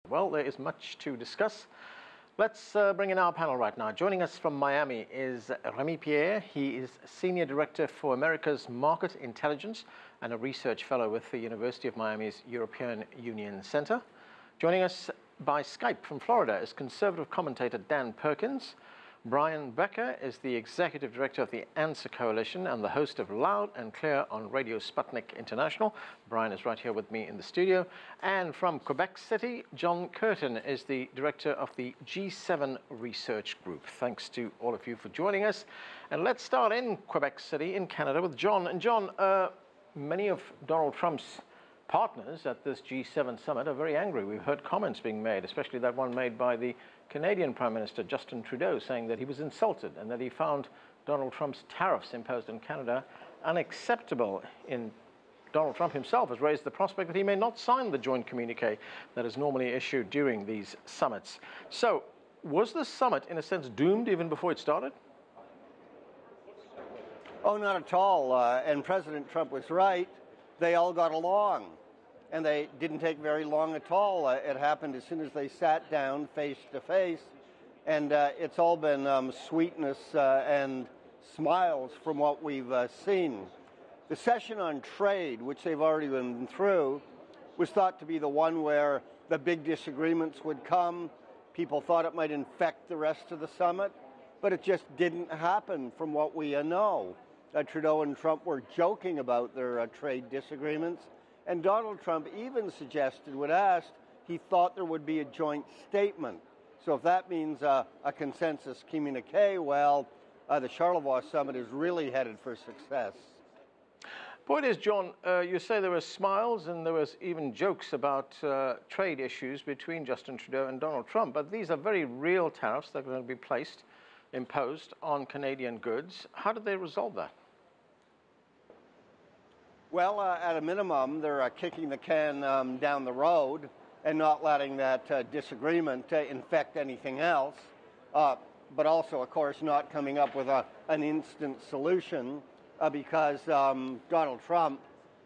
Well, there is much to discuss. Let's bring in our panel right now. Joining us from Miami is Remi Piet. He is Senior Director for America's Market Intelligence and a Research Fellow with the University of Miami's European Union Center. Joining us by Skype from Florida is conservative commentator Dan Perkins. Brian Becker is the Executive Director of the Answer Coalition and the host of Loud and Clear on Radio Sputnik International. Brian is right here with me in the studio. And from Quebec City, John Kirton is the Director of the G7 Research Group. Thanks to all of you for joining us. And let's start in Quebec City in Canada with John. And John, many of Donald Trump's partners at this G7 summit are very angry. We've heard comments being made, especially that one made by the Canadian Prime Minister Justin Trudeau, saying that he was insulted and that he found Donald Trump's tariffs imposed on Canada unacceptable. Donald Trump himself has raised the prospect that he may not sign the joint communique that is normally issued during these summits. So, was the summit, in a sense, doomed even before it started? Oh, not at all. And President Trump was right. They all got along. And they didn't take very long at all. It happened as soon as they sat down face to face. And it's all been sweetness and smiles from what we've seen. The session on trade, which they've already been through, was thought to be the one where the big disagreements would come. People thought it might infect the rest of the summit, but it just didn't happen from what we know. Trudeau and Trump were joking about their trade disagreements. And Donald Trump even suggested, when asked, he thought there would be a joint statement. So if that means a consensus communique, well, the Charlevoix summit is really headed for success. Point is, John, you say there were smiles and there was even jokes about trade issues between Justin Trudeau and Donald Trump. But these are very real tariffs that are going to be imposed on Canadian goods. How did they resolve that? Well, at a minimum, they're kicking the can down the road and not letting that disagreement infect anything else, but also, of course, not coming up with an instant solution because Donald Trump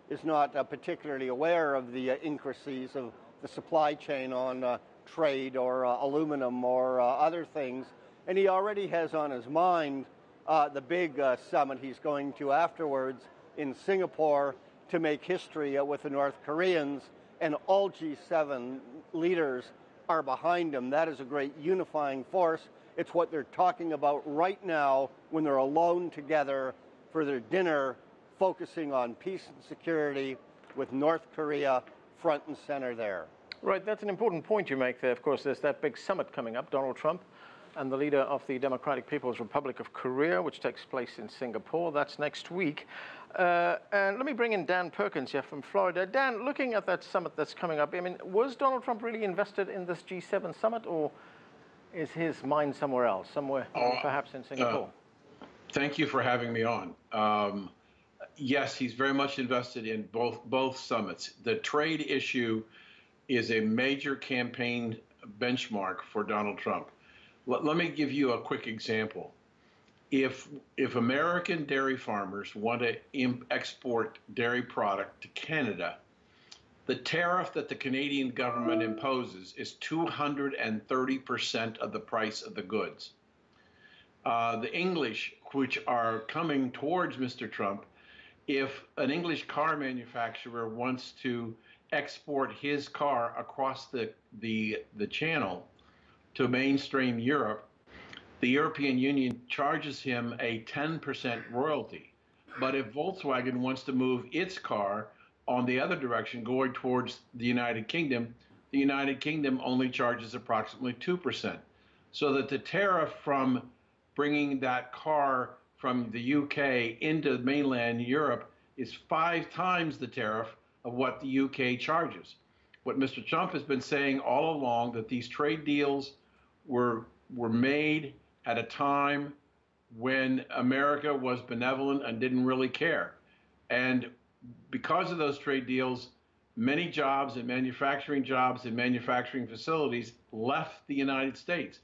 is not particularly aware of the intricacies of the supply chain on trade or aluminum or other things. And he already has on his mind the big summit he's going to afterwards in Singapore to make history with the North Koreans, and all G7 leaders are behind him. That is a great unifying force. It's what they're talking about right now when they're alone together for their dinner, focusing on peace and security with North Korea front and center there. Right, that's an important point you make there. Of course, there's that big summit coming up, Donald Trump and the leader of the Democratic People's Republic of Korea, which takes place in Singapore. That's next week. And let me bring in Dan Perkins here from Florida. Dan, looking at that summit that's coming up, I mean, was Donald Trump really invested in this G7 summit, or is his mind somewhere else, perhaps in Singapore? Thank you for having me on. Yes, he's very much invested in both summits. The trade issue is a major campaign benchmark for Donald Trump. Let me give you a quick example. If American dairy farmers want to export dairy product to Canada, the tariff that the Canadian government imposes is 230% of the price of the goods. The English, which are coming towards Mr. Trump, if an English car manufacturer wants to export his car across the channel to mainstream Europe, the European Union charges him a 10% royalty. But if Volkswagen wants to move its car on the other direction, going towards the United Kingdom only charges approximately 2%. So that the tariff from bringing that car from the UK into mainland Europe is 5 times the tariff of what the UK charges. What Mr. Trump has been saying all along, that these trade deals were made at a time when America was benevolent and didn't really care. And because of those trade deals, many jobs and manufacturing facilities left the United States.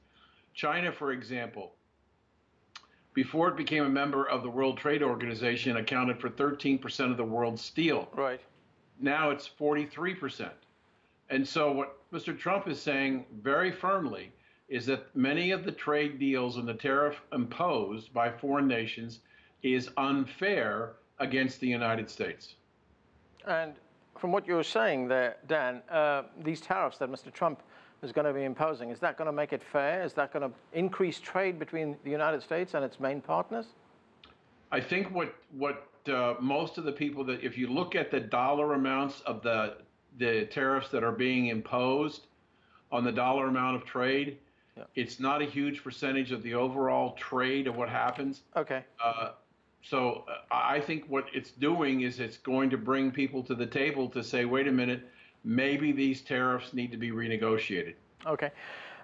China, for example, before it became a member of the World Trade Organization, accounted for 13% of the world's steel. Right. Now it's 43%. And so what Mr. Trump is saying very firmly is that many of the trade deals and the tariff imposed by foreign nations is unfair against the United States. And from what you're saying there, Dan, these tariffs that Mr. Trump is going to be imposing, is that going to make it fair? Is that going to increase trade between the United States and its main partners? I think what most of the people that, if you look at the dollar amounts of the tariffs that are being imposed on the dollar amount of trade, yeah, it's not a huge percentage of the overall trade of what happens. Okay. So I think what it's doing is it's going to bring people to the table to say, wait a minute, maybe these tariffs need to be renegotiated. Okay.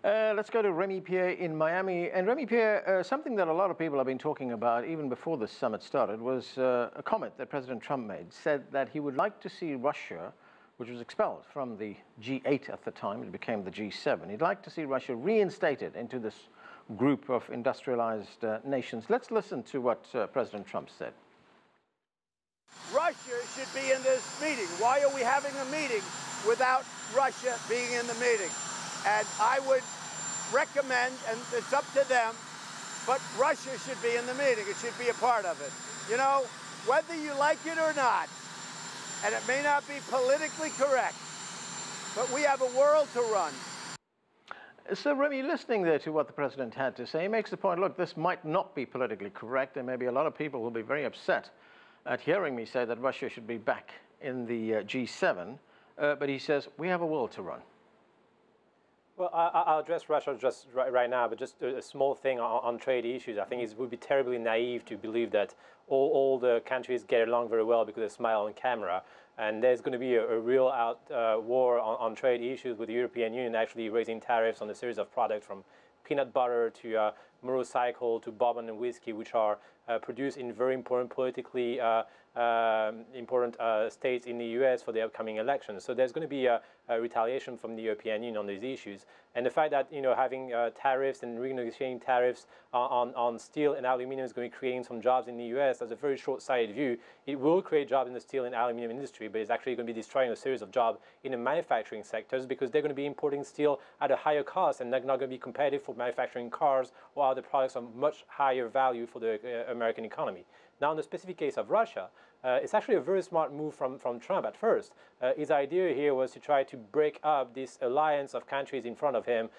Let's go to Remi Piet in Miami. And Remi Piet, something that a lot of people have been talking about even before the summit started was a comment that President Trump made, said that he would like to see Russia, which was expelled from the G8 at the time, it became the G7. He'd like to see Russia reinstated into this group of industrialized nations. Let's listen to what President Trump said. Russia should be in this meeting. Why are we having a meeting without Russia being in the meeting? And I would recommend, and it's up to them, but Russia should be in the meeting. It should be a part of it. You know, whether you like it or not, and it may not be politically correct, but we have a world to run. So, Remi, listening there to what the president had to say, he makes the point, look, this might not be politically correct. There may be a lot of people who will be very upset at hearing me say that Russia should be back in the G7, but he says, we have a world to run. Well, I'll address Russia just right now, but just a small thing on trade issues. I think it would be terribly naive to believe that all the countries get along very well because they smile on camera. And there's going to be a real war on trade issues with the European Union actually raising tariffs on a series of products from peanut butter to motorcycle to bourbon and whiskey, which are produced in very important politically important states in the U.S. for the upcoming elections. So there's going to be a retaliation from the European Union on these issues. And the fact that, you know, having tariffs and renegotiating tariffs on steel and aluminum is going to be creating some jobs in the U.S. as a very short-sighted view. It will create jobs in the steel and aluminum industry, but it's actually going to be destroying a series of jobs in the manufacturing sectors because they're going to be importing steel at a higher cost and they're not going to be competitive for manufacturing cars or other products of much higher value for the American economy. Now, in the specific case of Russia, it's actually a very smart move from Trump at first. His idea here was to try to break up this alliance of countries in front of him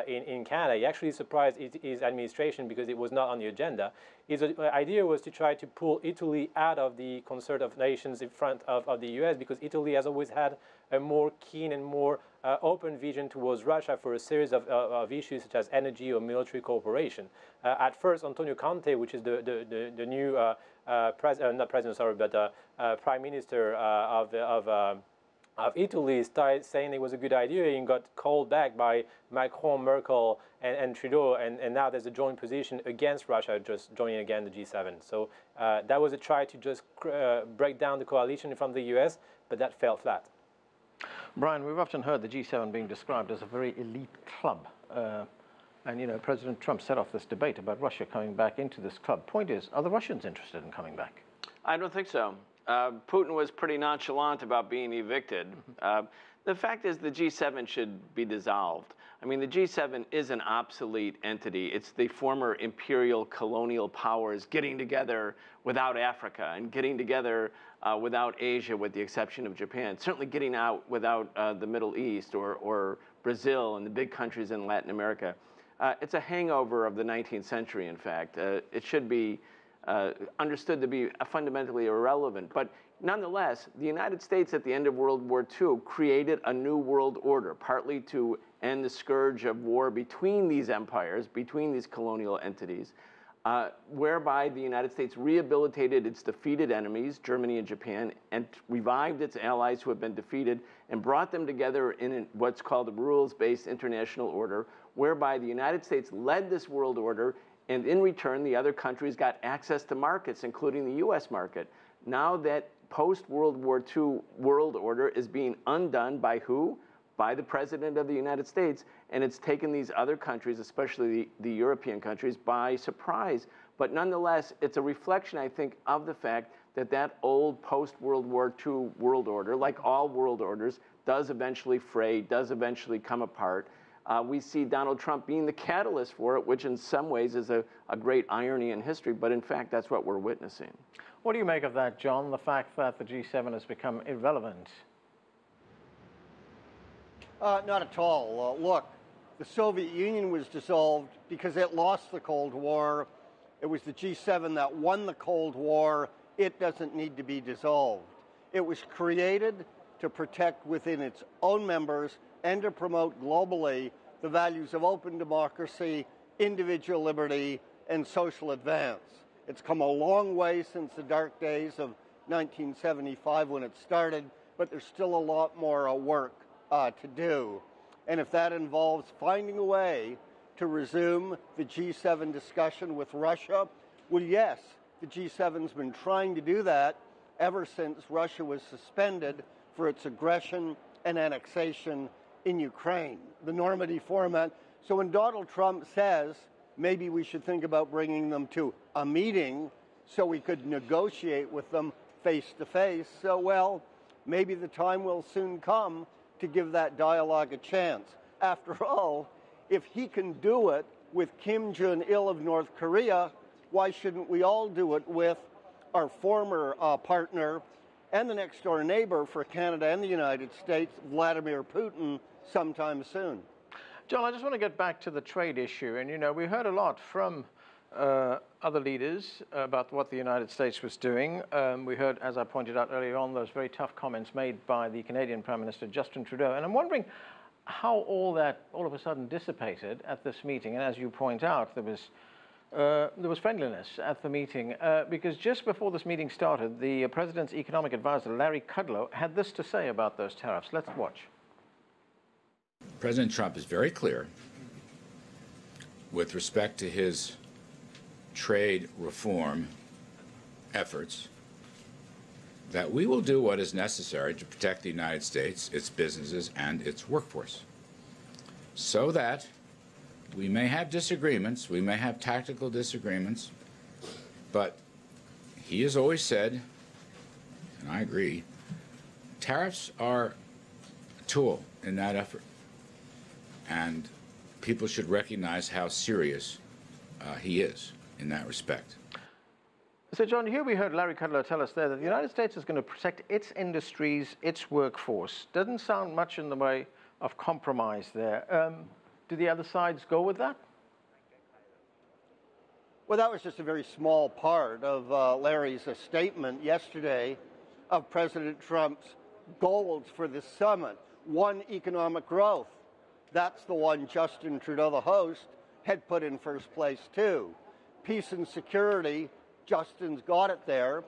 in Canada. He actually surprised his administration because it was not on the agenda. His idea was to try to pull Italy out of the concert of nations in front of the U.S. because Italy has always had a more keen and more open vision towards Russia for a series of issues such as energy or military cooperation. At first, Antonio Conte, which is the new Prime Minister of Italy, started saying it was a good idea and got called back by Macron, Merkel, and Trudeau, and now there's a joint position against Russia just joining again the G7. So that was a try to just break down the coalition from the US, but that fell flat. Brian, we've often heard the G7 being described as a very elite club. And, you know, President Trump set off this debate about Russia coming back into this club. Point is, are the Russians interested in coming back? I don't think so. Putin was pretty nonchalant about being evicted. The fact is the G7 should be dissolved. I mean, the G7 is an obsolete entity. It's the former imperial colonial powers getting together without Africa and getting together without Asia, with the exception of Japan. Certainly getting out without the Middle East or Brazil and the big countries in Latin America. It's a hangover of the 19th century, in fact. It should be understood to be fundamentally irrelevant. But nonetheless, the United States at the end of World War II created a new world order, partly to end the scourge of war between these empires, between these colonial entities, whereby the United States rehabilitated its defeated enemies, Germany and Japan, and revived its allies who had been defeated and brought them together in what's called a rules-based international order, whereby the United States led this world order, and in return, the other countries got access to markets, including the U.S. market. Now that post-World War II world order is being undone by who? By the President of the United States, and it's taken these other countries, especially the European countries, by surprise. But nonetheless, it's a reflection, I think, of the fact that that old post-World War II world order, like all world orders, does eventually fray, does eventually come apart. We see Donald Trump being the catalyst for it, which in some ways is a great irony in history, but in fact, that's what we're witnessing. What do you make of that, John, the fact that the G7 has become irrelevant? Not at all. Look, the Soviet Union was dissolved because it lost the Cold War. It was the G7 that won the Cold War. It doesn't need to be dissolved. It was created to protect within its own members and to promote globally the values of open democracy, individual liberty, and social advance. It's come a long way since the dark days of 1975 when it started, but there's still a lot more work to do. And if that involves finding a way to resume the G7 discussion with Russia, well, yes, the G7's been trying to do that ever since Russia was suspended for its aggression and annexation in Ukraine, the Normandy format. So when Donald Trump says maybe we should think about bringing them to a meeting so we could negotiate with them face to face, so well, maybe the time will soon come to give that dialogue a chance. After all, if he can do it with Kim Jong-il of North Korea, why shouldn't we all do it with our former partner and the next door neighbor for Canada and the United States, Vladimir Putin, sometime soon? John, I just want to get back to the trade issue. And, you know, we heard a lot from other leaders about what the United States was doing. We heard, as I pointed out earlier on, those very tough comments made by the Canadian Prime Minister, Justin Trudeau. And I'm wondering how all that all of a sudden dissipated at this meeting. And as you point out, there was friendliness at the meeting because just before this meeting started, the President's economic advisor, Larry Kudlow, had this to say about those tariffs. Let's watch. President Trump is very clear with respect to his trade reform efforts that we will do what is necessary to protect the United States, its businesses, and its workforce, so that we may have disagreements, we may have tactical disagreements, but he has always said, and I agree, tariffs are a tool in that effort. And people should recognize how serious he is in that respect. So, John, here we heard Larry Kudlow tell us there that the United States is going to protect its industries, its workforce. Doesn't sound much in the way of compromise there. Do the other sides go with that? Well, that was just a very small part of Larry's statement yesterday of President Trump's goals for this summit. One, economic growth. That's the one Justin Trudeau, the host, had put in first place, too. Peace and security, Justin's got it there.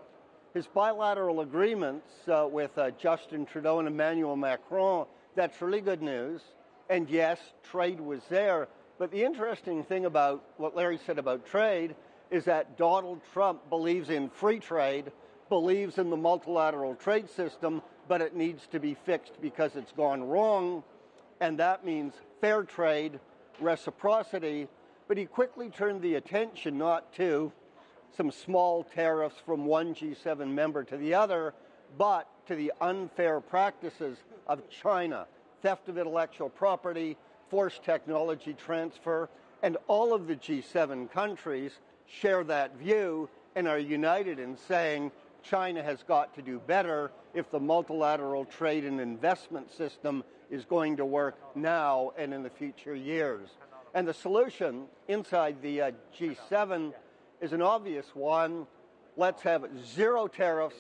His bilateral agreements with Justin Trudeau and Emmanuel Macron, that's really good news. And yes, trade was there. But the interesting thing about what Larry said about trade is that Donald Trump believes in free trade, believes in the multilateral trade system, but it needs to be fixed because it's gone wrong. And that means fair trade, reciprocity. But he quickly turned the attention not to some small tariffs from one G7 member to the other, but to the unfair practices of China, theft of intellectual property, forced technology transfer, and all of the G7 countries share that view and are united in saying China has got to do better if the multilateral trade and investment system is going to work now and in the future years. And the solution inside the G7 is an obvious one. Let's have zero tariffs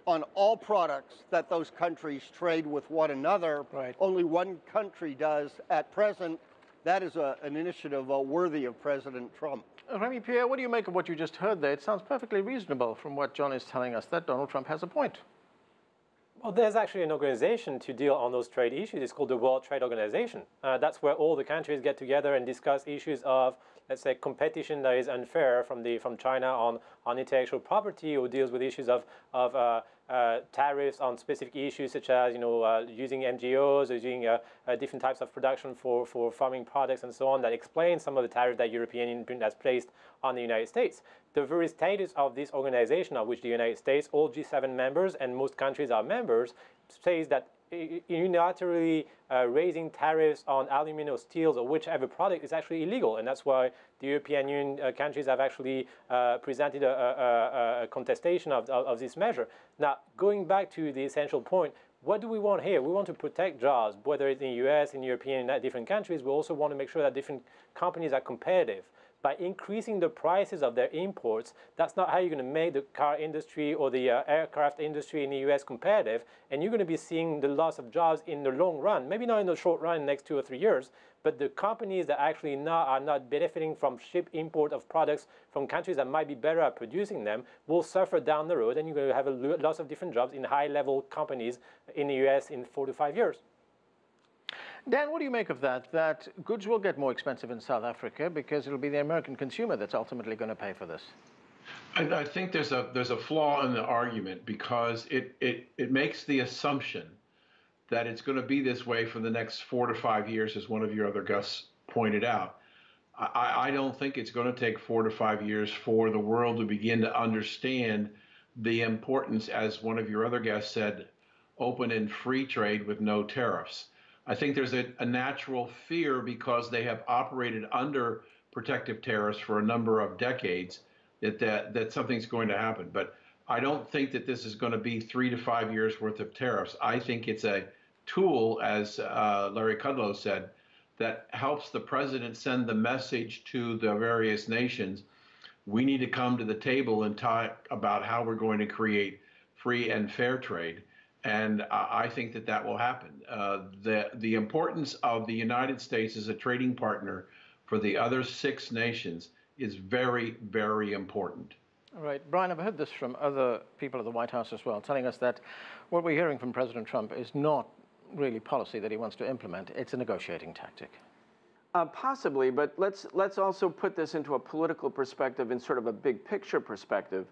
on all products that those countries trade with one another. Right. Only one country does at present. That is an initiative worthy of President Trump. Remi Piet, what do you make of what you just heard there? It sounds perfectly reasonable from what John is telling us that Donald Trump has a point. Well, there's actually an organization to deal on those trade issues. It's called the World Trade Organization. That's where all the countries get together and discuss issues of, let's say, competition that is unfair from China on intellectual property, or deals with issues of tariffs on specific issues such as using MGOs or using different types of production for farming products and so on, that explain some of the tariffs that European Union has placed on the United States. The very status of this organization, of which the United States, all G7 members and most countries are members, says that unilaterally raising tariffs on aluminum, steels, or whichever product is actually illegal. And that's why the European Union countries have actually presented a contestation of this measure. Now, going back to the essential point, what do we want here? We want to protect jobs, whether it's in the US, in European, in different countries. We also want to make sure that different companies are competitive. By increasing the prices of their imports, that's not how you're going to make the car industry or the aircraft industry in the US competitive. And you're going to be seeing the loss of jobs in the long run, maybe not in the short run, in the next 2 or 3 years, but the companies that actually are not benefiting from ship import of products from countries that might be better at producing them will suffer down the road, and you're going to have a loss of different jobs in high-level companies in the US in 4 to 5 years. Dan, what do you make of that? That goods will get more expensive in South Africa because it'll be the American consumer that's ultimately going to pay for this. I think there's a flaw in the argument because it makes the assumption that it's going to be this way for the next 4 to 5 years, as one of your other guests pointed out. I don't think it's going to take 4 to 5 years for the world to begin to understand the importance, as one of your other guests said, open and free trade with no tariffs. I think there's a natural fear because they have operated under protective tariffs for a number of decades that something's going to happen. But I don't think that this is going to be 3 to 5 years worth of tariffs. I think it's a tool, as Larry Kudlow said, that helps the president send the message to the various nations. We need to come to the table and talk about how we're going to create free and fair trade. And I think that will happen. The importance of the United States as a trading partner for the other 6 nations is very, very important. All right, Brian, I've heard this from other people at the White House as well, telling us that what we're hearing from President Trump is not really policy that he wants to implement. It's a negotiating tactic. Possibly, but let's also put this into a political perspective and sort of a big picture perspective.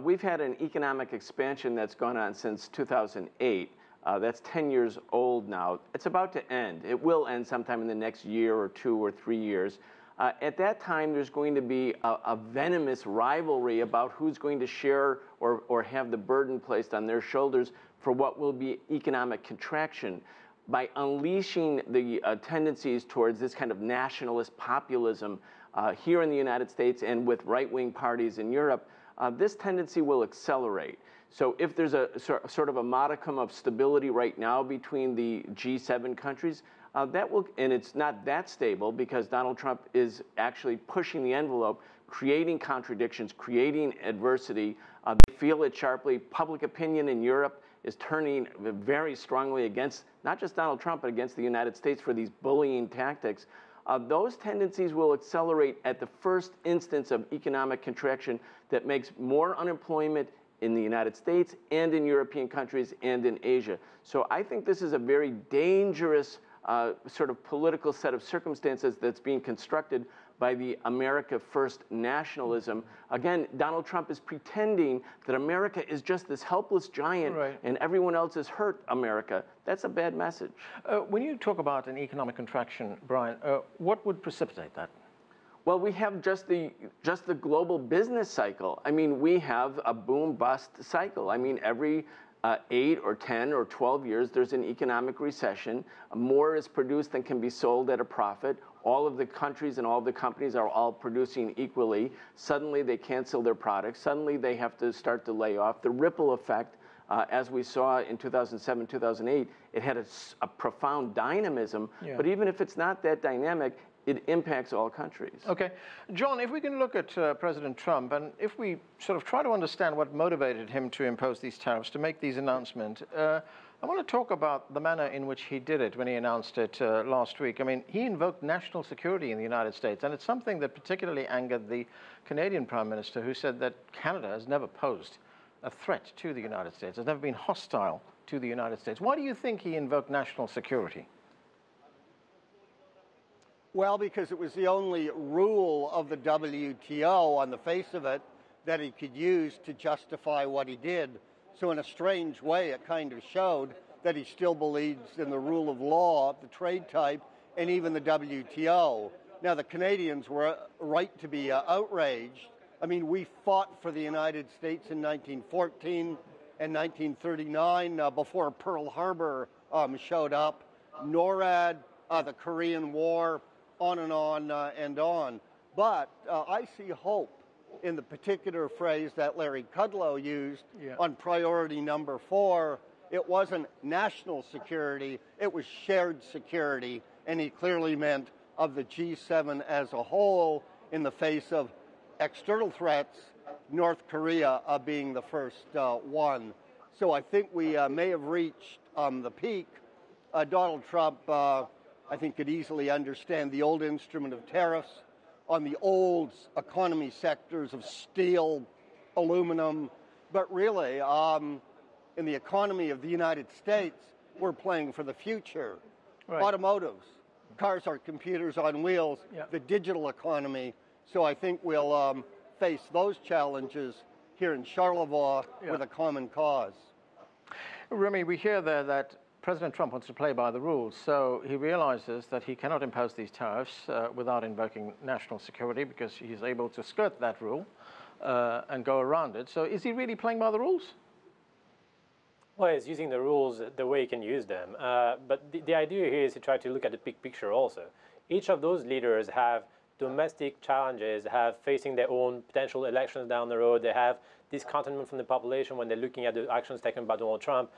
We've had an economic expansion that's gone on since 2008. That's 10 years old now. It's about to end. It will end sometime in the next year or 2 or 3 years. At that time, there's going to be a venomous rivalry about who's going to share or have the burden placed on their shoulders for what will be economic contraction. By unleashing the tendencies towards this kind of nationalist populism here in the United States and with right-wing parties in Europe, this tendency will accelerate. So if there's a sort of a modicum of stability right now between the G7 countries, that will, and it's not that stable because Donald Trump is actually pushing the envelope, creating contradictions, creating adversity. They feel it sharply. Public opinion in Europe is turning very strongly against not just Donald Trump, but against the United States for these bullying tactics. Those tendencies will accelerate at the first instance of economic contraction that makes more unemployment in the United States and in European countries and in Asia. So I think this is a very dangerous sort of political set of circumstances that's being constructed by the America First nationalism. Again, Donald Trump is pretending that America is just this helpless giant, right, and everyone else has hurt America. That's a bad message. When you talk about an economic contraction, Brian, what would precipitate that? Well, we have just the global business cycle. I mean, we have a boom-bust cycle. I mean, every 8 or 10 or 12 years, there's an economic recession. More is produced than can be sold at a profit. All of the countries and all of the companies are all producing equally. Suddenly, they cancel their products. Suddenly, they have to start to lay off. The ripple effect, as we saw in 2007, 2008, it had a profound dynamism. Yeah. But even if it's not that dynamic, it impacts all countries. Okay. John, if we can look at President Trump, and if we sort of try to understand what motivated him to impose these tariffs, to make these announcements, I want to talk about the manner in which he did it when he announced it last week. I mean, he invoked national security in the United States, and it's something that particularly angered the Canadian Prime Minister, who said that Canada has never posed a threat to the United States, has never been hostile to the United States. Why do you think he invoked national security? Well, because it was the only rule of the WTO on the face of it that he could use to justify what he did. So in a strange way, it kind of showed that he still believes in the rule of law, the trade type, and even the WTO. Now, the Canadians were right to be outraged. I mean, we fought for the United States in 1914 and 1939 before Pearl Harbor showed up, NORAD, the Korean War, on and on and on. But I see hope in the particular phrase that Larry Kudlow used on priority number 4. It wasn't national security, it was shared security, and he clearly meant of the G7 as a whole in the face of external threats, North Korea being the first one. So I think we may have reached the peak. Donald Trump, I think, could easily understand the old instrument of tariffs on the old economy sectors of steel, aluminum, but really, in the economy of the United States, we're playing for the future. Right. Automotives, cars are computers on wheels, the digital economy. So I think we'll face those challenges here in Charlevoix with a common cause. Remi, we hear there that President Trump wants to play by the rules, so he realizes that he cannot impose these tariffs without invoking national security because he's able to skirt that rule and go around it. So is he really playing by the rules? Well, he's using the rules the way he can use them. But the idea here is to try to look at the big picture also. Each of those leaders have domestic challenges, have facing their own potential elections down the road. They have discontentment from the population when they're looking at the actions taken by Donald Trump.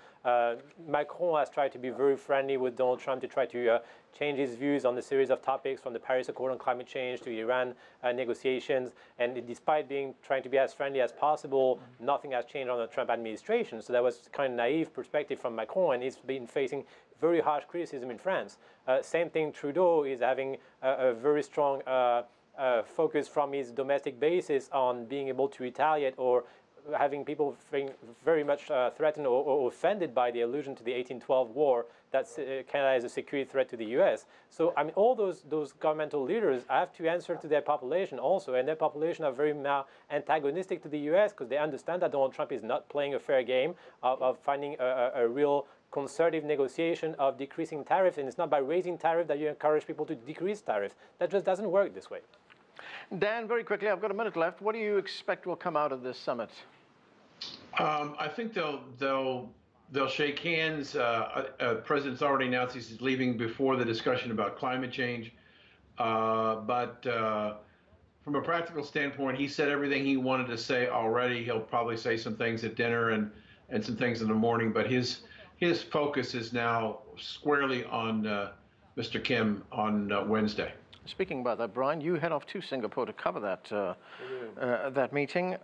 Macron has tried to be very friendly with Donald Trump to try to change his views on the series of topics from the Paris Accord on climate change to Iran negotiations. And despite trying to be as friendly as possible, nothing has changed on the Trump administration. So that was kind of naive perspective from Macron, and he's been facing very harsh criticism in France. Same thing, Trudeau is having a very strong focus from his domestic basis on being able to retaliate or having people feeling very much threatened or offended by the allusion to the 1812 war that Canada is a security threat to the U.S. So, I mean, all those governmental leaders have to answer to their population also, and their population are very now antagonistic to the U.S. because they understand that Donald Trump is not playing a fair game of finding a real concerted negotiation of decreasing tariffs, and it's not by raising tariffs that you encourage people to decrease tariffs. That just doesn't work this way. Dan, very quickly, I've got a minute left. What do you expect will come out of this summit? I think they'll shake hands. The president's already announced he's leaving before the discussion about climate change. But from a practical standpoint, he said everything he wanted to say already. He'll probably say some things at dinner and some things in the morning. But his focus is now squarely on Mr. Kim on Wednesday. Speaking about that, Brian, you head off to Singapore to cover that meeting.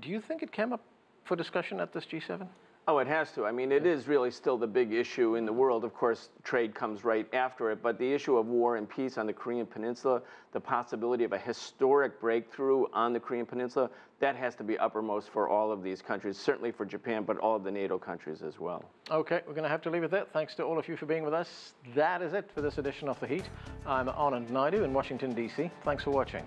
Do you think it came up for discussion at this G7? Oh, it has to. I mean, it is really still the big issue in the world. Of course, trade comes right after it, but the issue of war and peace on the Korean Peninsula, the possibility of a historic breakthrough on the Korean Peninsula, that has to be uppermost for all of these countries, certainly for Japan, but all of the NATO countries as well. Okay, we're going to have to leave it there. Thanks to all of you for being with us. That is it for this edition of The Heat. I'm Anand Naidu in Washington, D.C. Thanks for watching.